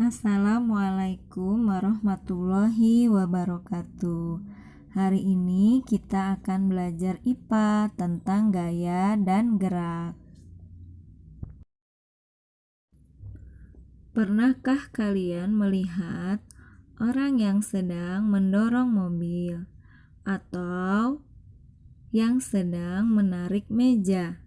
Assalamualaikum warahmatullahi wabarakatuh. Hari ini kita akan belajar IPA tentang gaya dan gerak. Pernahkah kalian melihat orang yang sedang mendorong mobil atau yang sedang menarik meja?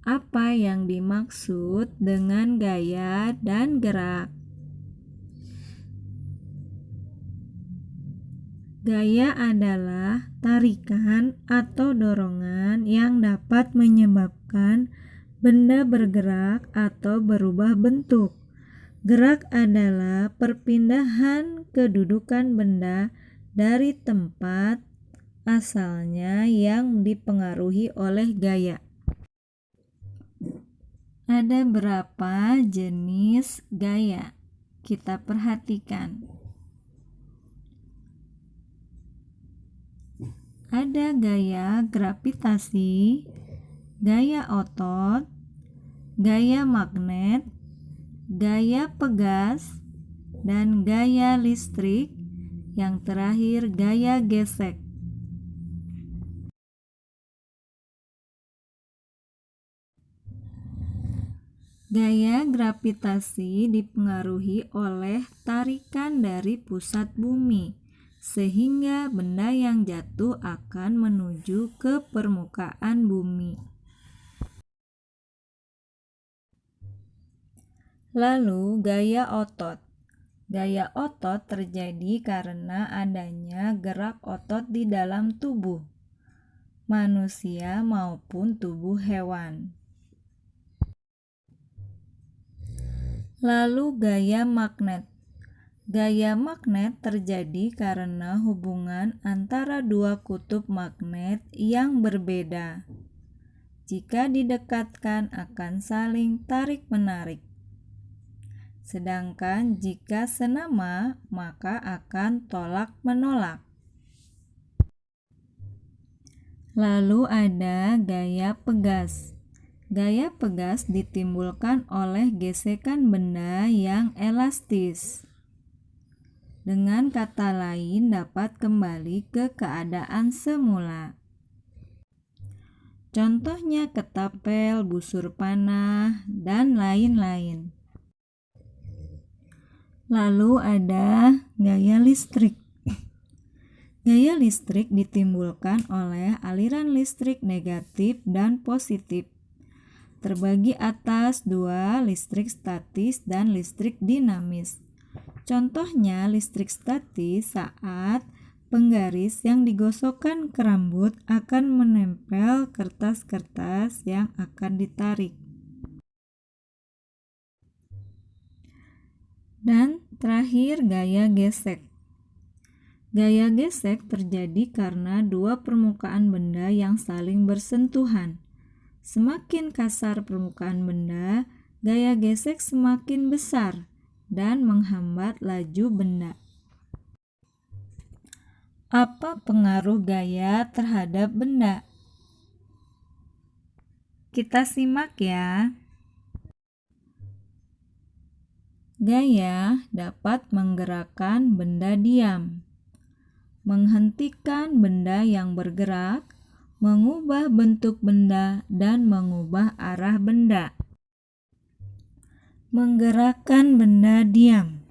Apa yang dimaksud dengan gaya dan gerak? Gaya adalah tarikan atau dorongan yang dapat menyebabkan benda bergerak atau berubah bentuk. Gerak adalah perpindahan kedudukan benda dari tempat asalnya yang dipengaruhi oleh gaya. Ada berapa jenis gaya? Kita perhatikan. Ada gaya gravitasi, gaya otot, gaya magnet, gaya pegas, dan gaya listrik. Yang terakhir, gaya gesek. Gaya gravitasi dipengaruhi oleh tarikan dari pusat bumi, sehingga benda yang jatuh akan menuju ke permukaan bumi. Lalu gaya otot. Gaya otot terjadi karena adanya gerak otot di dalam tubuh manusia maupun tubuh hewan. Lalu gaya magnet. Gaya magnet terjadi karena hubungan antara dua kutub magnet yang berbeda. Jika didekatkan akan saling tarik-menarik. Sedangkan jika senama, maka akan tolak-menolak. Lalu ada gaya pegas. Gaya pegas ditimbulkan oleh gesekan benda yang elastis. Dengan kata lain, dapat kembali ke keadaan semula. Contohnya ketapel, busur panah, dan lain-lain. Lalu ada gaya listrik. Gaya listrik ditimbulkan oleh aliran listrik negatif dan positif. Terbagi atas dua, listrik statis dan listrik dinamis. Contohnya listrik statis saat penggaris yang digosokkan ke rambut akan menempel kertas-kertas yang akan ditarik. Dan terakhir gaya gesek. Gaya gesek terjadi karena dua permukaan benda yang saling bersentuhan. Semakin kasar permukaan benda, gaya gesek semakin besar dan menghambat laju benda. Apa pengaruh gaya terhadap benda? Kita simak ya. Gaya dapat menggerakkan benda diam, menghentikan benda yang bergerak, mengubah bentuk benda, dan mengubah arah benda. Menggerakkan benda diam.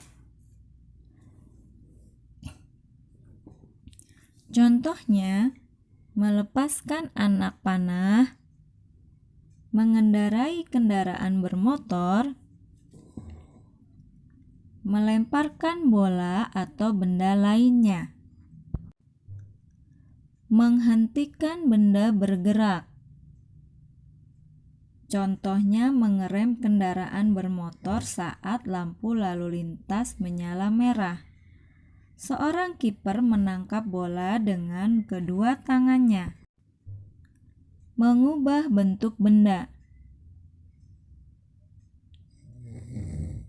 Contohnya, melepaskan anak panah, mengendarai kendaraan bermotor, melemparkan bola atau benda lainnya. Menghentikan benda bergerak. Contohnya mengerem kendaraan bermotor saat lampu lalu lintas menyala merah. Seorang kiper menangkap bola dengan kedua tangannya. Mengubah bentuk benda.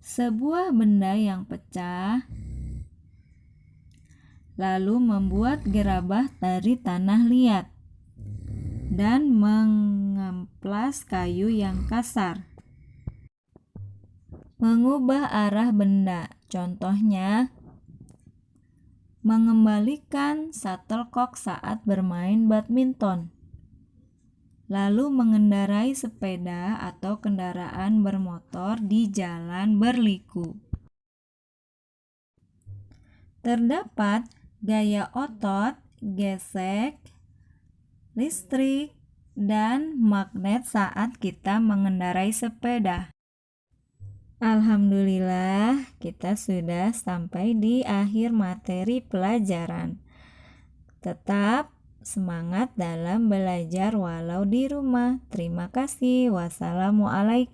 Sebuah benda yang pecah lalu membuat gerabah dari tanah liat dan mengamplas kayu yang kasar. Mengubah arah benda, contohnya mengembalikan shuttlecock saat bermain badminton. Lalu mengendarai sepeda atau kendaraan bermotor di jalan berliku. Terdapat gaya otot, gesek, listrik, dan magnet saat kita mengendarai sepeda. Alhamdulillah, kita sudah sampai di akhir materi pelajaran. Tetap semangat dalam belajar walau di rumah. Terima kasih. Wassalamualaikum.